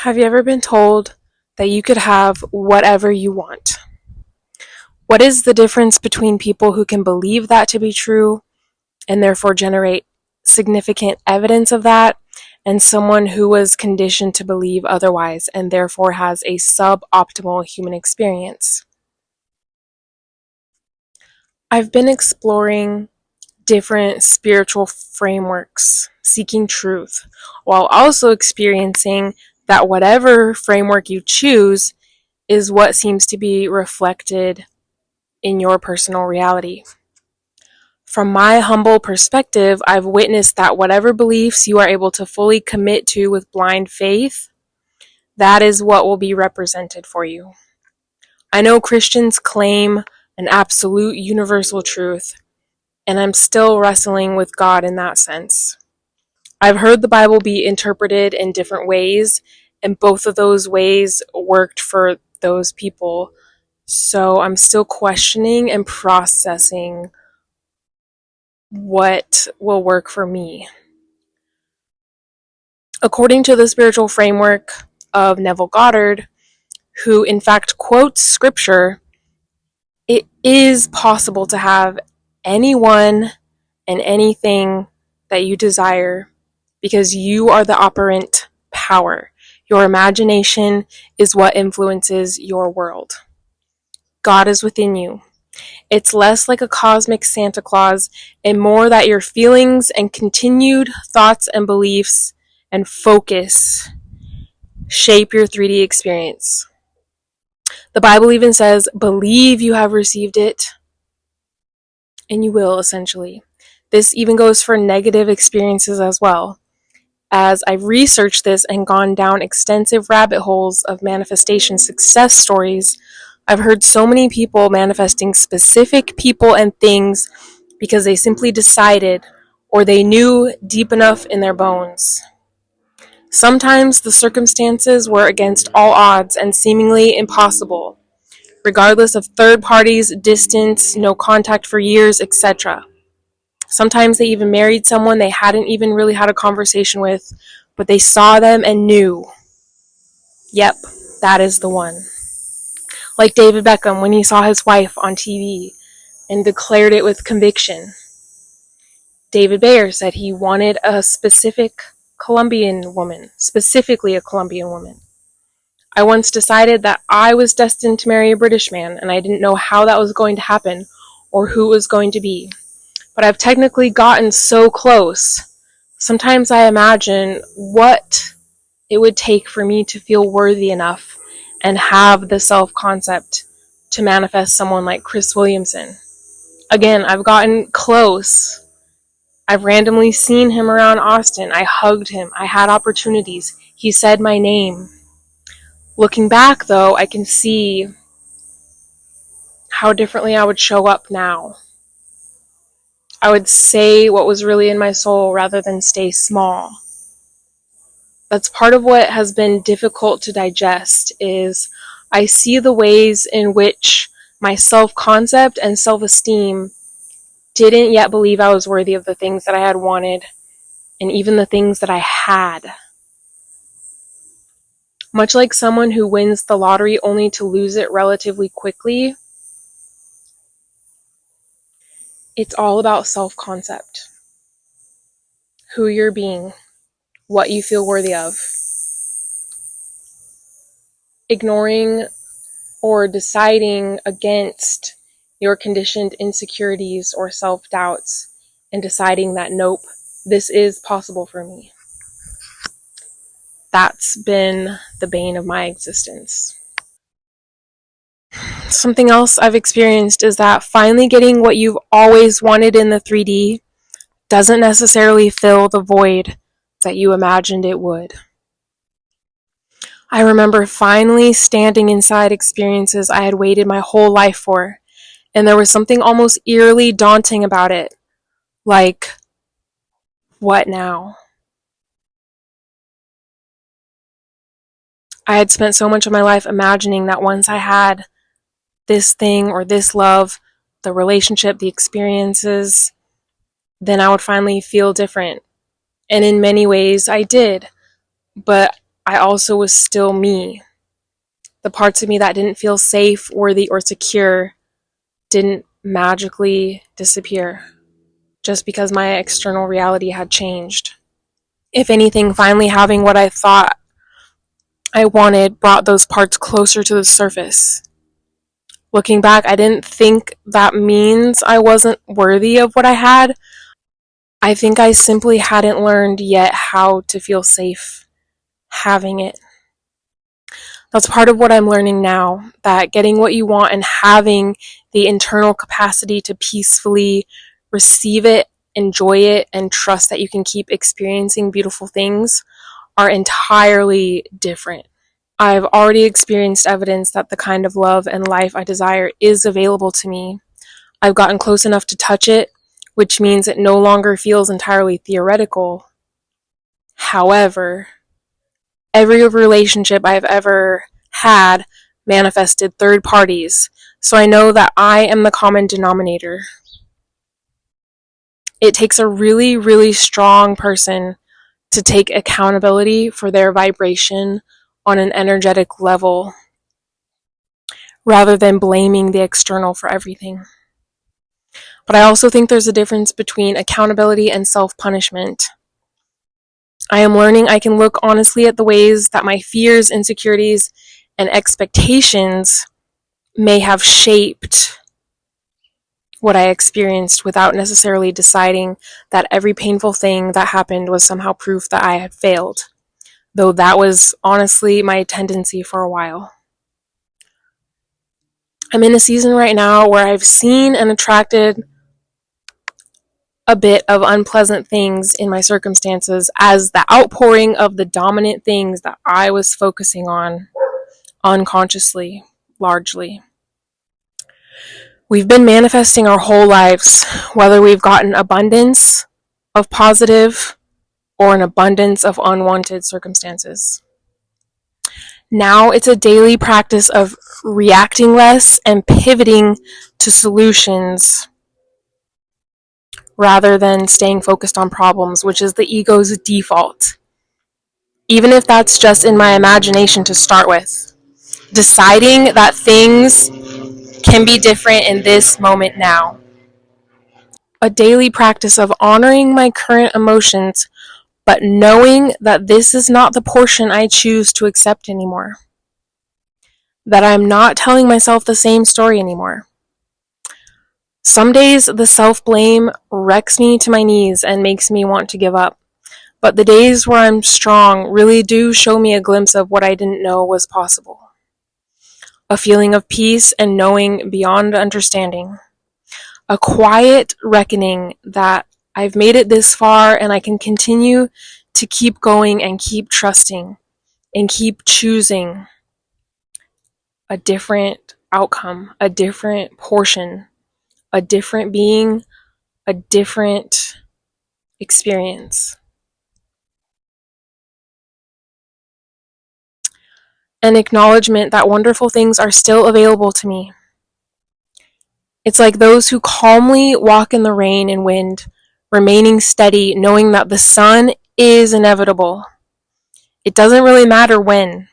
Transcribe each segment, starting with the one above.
Have you ever been told that you could have whatever you want? What is the difference between people who can believe that to be true and therefore generate significant evidence of that, and someone who was conditioned to believe otherwise and therefore has a suboptimal human experience? I've been exploring different spiritual frameworks, seeking truth, while also experiencing that whatever framework you choose is what seems to be reflected in your personal reality. From my humble perspective, I've witnessed that whatever beliefs you are able to fully commit to with blind faith, that is what will be represented for you. I know Christians claim an absolute universal truth, and I'm still wrestling with God in that sense. I've heard the Bible be interpreted in different ways, and both of those ways worked for those people. So I'm still questioning and processing what will work for me. According to the spiritual framework of Neville Goddard, who in fact quotes scripture, it is possible to have anyone and anything that you desire because you are the operant power. Your imagination is what influences your world. God is within you. It's less like a cosmic Santa Claus and more that your feelings and continued thoughts and beliefs and focus shape your 3D experience. The Bible even says, believe you have received it, and you will, essentially. This even goes for negative experiences as well. As I've researched this and gone down extensive rabbit holes of manifestation success stories, I've heard so many people manifesting specific people and things because they simply decided or they knew deep enough in their bones. Sometimes the circumstances were against all odds and seemingly impossible, regardless of third parties, distance, no contact for years, etc. Sometimes they even married someone they hadn't even really had a conversation with, but they saw them and knew, yep, that is the one. Like David Beckham when he saw his wife on TV and declared it with conviction. David Bayer said he wanted a specifically a Colombian woman. I once decided that I was destined to marry a British man, and I didn't know how that was going to happen or who it was going to be. But I've technically gotten so close. Sometimes I imagine what it would take for me to feel worthy enough and have the self-concept to manifest someone like Chris Williamson. Again, I've gotten close. I've randomly seen him around Austin. I hugged him. I had opportunities. He said my name. Looking back, though, I can see how differently I would show up now. I would say what was really in my soul rather than stay small. That's part of what has been difficult to digest is I see the ways in which my self-concept and self-esteem didn't yet believe I was worthy of the things that I had wanted and even the things that I had. Much like someone who wins the lottery only to lose it relatively quickly, it's all about self-concept. Who you're being, what you feel worthy of. Ignoring or deciding against your conditioned insecurities or self-doubts and deciding that, nope, this is possible for me. That's been the bane of my existence. Something else I've experienced is that finally getting what you've always wanted in the 3D doesn't necessarily fill the void that you imagined it would. I remember finally standing inside experiences I had waited my whole life for, and there was something almost eerily daunting about it. Like, what now? I had spent so much of my life imagining that once I had this thing or this love, the relationship, the experiences, then I would finally feel different. And in many ways, I did. But I also was still me. The parts of me that didn't feel safe, worthy, or secure didn't magically disappear just because my external reality had changed. If anything, finally having what I thought I wanted brought those parts closer to the surface. Looking back, I didn't think that means I wasn't worthy of what I had. I think I simply hadn't learned yet how to feel safe having it. That's part of what I'm learning now, that getting what you want and having the internal capacity to peacefully receive it, enjoy it, and trust that you can keep experiencing beautiful things are entirely different. I've already experienced evidence that the kind of love and life I desire is available to me. I've gotten close enough to touch it, which means it no longer feels entirely theoretical. However, every relationship I've ever had manifested third parties, so I know that I am the common denominator. It takes a really, really strong person to take accountability for their vibration on an energetic level, rather than blaming the external for everything. But I also think there's a difference between accountability and self-punishment. I am learning I can look honestly at the ways that my fears, insecurities, and expectations may have shaped what I experienced without necessarily deciding that every painful thing that happened was somehow proof that I had failed, though that was honestly my tendency for a while. I'm in a season right now where I've seen and attracted a bit of unpleasant things in my circumstances as the outpouring of the dominant things that I was focusing on unconsciously, largely. We've been manifesting our whole lives, whether we've gotten abundance of positive or an abundance of unwanted circumstances. Now it's a daily practice of reacting less and pivoting to solutions rather than staying focused on problems, which is the ego's default. Even if that's just in my imagination to start with. Deciding that things can be different in this moment now. A daily practice of honoring my current emotions, but knowing that this is not the portion I choose to accept anymore. That I'm not telling myself the same story anymore. Some days the self-blame wrecks me to my knees and makes me want to give up. But the days where I'm strong really do show me a glimpse of what I didn't know was possible. A feeling of peace and knowing beyond understanding. A quiet reckoning that I've made it this far and I can continue to keep going and keep trusting and keep choosing a different outcome, a different portion, a different being, a different experience. An acknowledgement that wonderful things are still available to me. It's like those who calmly walk in the rain and wind, remaining steady, knowing that the sun is inevitable. It doesn't really matter when.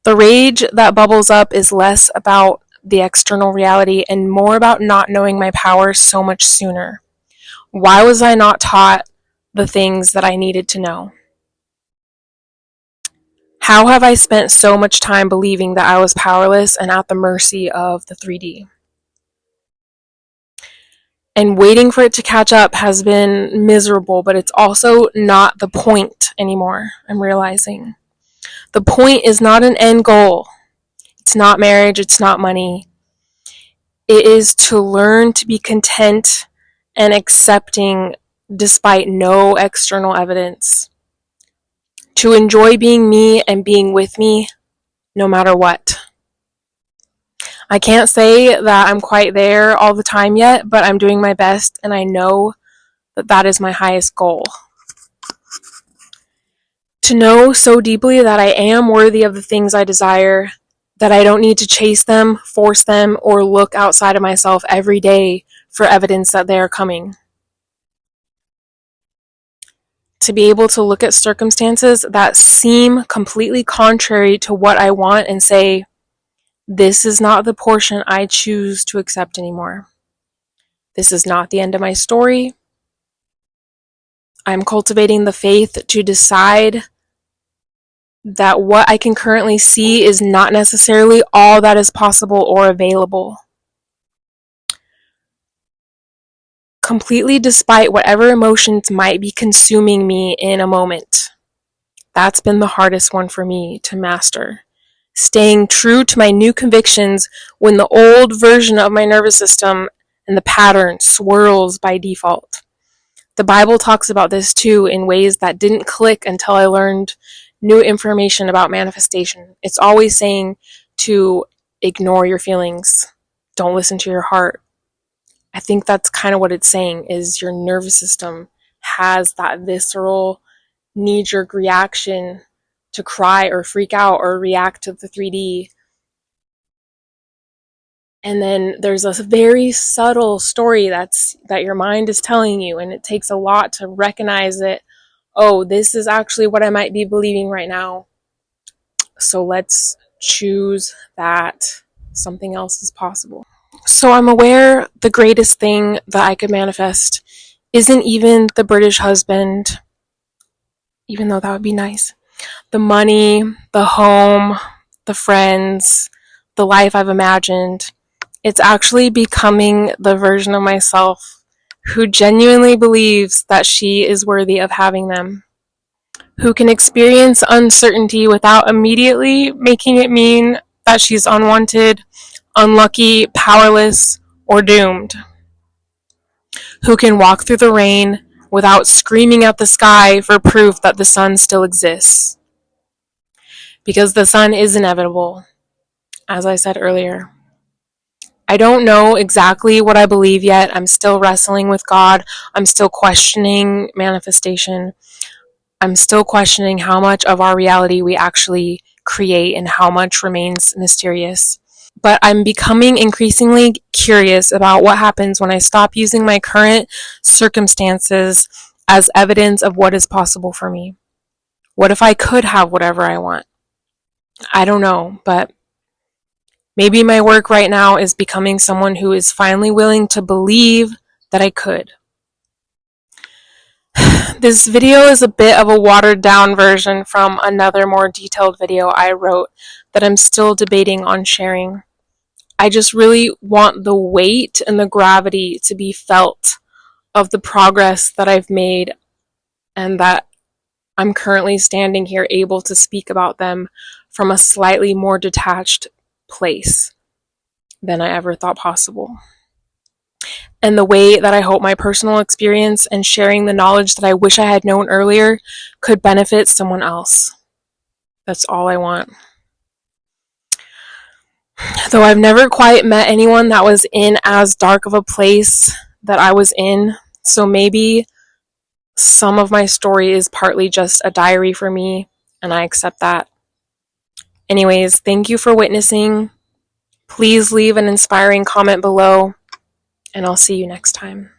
The rage that bubbles up is less about the external reality and more about not knowing my power so much sooner. Why was I not taught the things that I needed to know? How have I spent so much time believing that I was powerless and at the mercy of the 3D? And waiting for it to catch up has been miserable, but it's also not the point anymore, I'm realizing. The point is not an end goal. It's not marriage, it's not money. It is to learn to be content and accepting despite no external evidence. To enjoy being me and being with me no matter what. I can't say that I'm quite there all the time yet, but I'm doing my best and I know that that is my highest goal. To know so deeply that I am worthy of the things I desire, that I don't need to chase them, force them, or look outside of myself every day for evidence that they are coming. to be able to look at circumstances that seem completely contrary to what I want and say, this is not the portion I choose to accept anymore. This is not the end of my story. I'm cultivating the faith to decide that what I can currently see is not necessarily all that is possible or available. Completely despite whatever emotions might be consuming me in a moment. That's been the hardest one for me to master. Staying true to my new convictions when the old version of my nervous system and the pattern swirls by default. The Bible talks about this too in ways that didn't click until I learned new information about manifestation. It's always saying to ignore your feelings. Don't listen to your heart. I think that's kind of what it's saying, is your nervous system has that visceral knee-jerk reaction to cry or freak out or react to the 3D. And then there's a very subtle story that your mind is telling you, and it takes a lot to recognize it. Oh, this is actually what I might be believing right now. So let's choose that something else is possible. So I'm aware the greatest thing that I could manifest isn't even the British husband, even though that would be nice. The money, the home, the friends, the life I've imagined. It's actually becoming the version of myself who genuinely believes that she is worthy of having them, who can experience uncertainty without immediately making it mean that she's unwanted, unlucky, powerless, or doomed, who can walk through the rain without screaming at the sky for proof that the sun still exists. Because the sun is inevitable, as I said earlier. I don't know exactly what I believe yet. I'm still wrestling with God. I'm still questioning manifestation. I'm still questioning how much of our reality we actually create and how much remains mysterious. But I'm becoming increasingly curious about what happens when I stop using my current circumstances as evidence of what is possible for me. What if I could have whatever I want? I don't know, but maybe my work right now is becoming someone who is finally willing to believe that I could. This video is a bit of a watered down version from another more detailed video I wrote that I'm still debating on sharing. I just really want the weight and the gravity to be felt of the progress that I've made, and that I'm currently standing here able to speak about them from a slightly more detached place than I ever thought possible. And the way that I hope my personal experience and sharing the knowledge that I wish I had known earlier could benefit someone else. That's all I want. Though I've never quite met anyone that was in as dark of a place that I was in, so maybe some of my story is partly just a diary for me, and I accept that. Anyways, thank you for witnessing. Please leave an inspiring comment below, and I'll see you next time.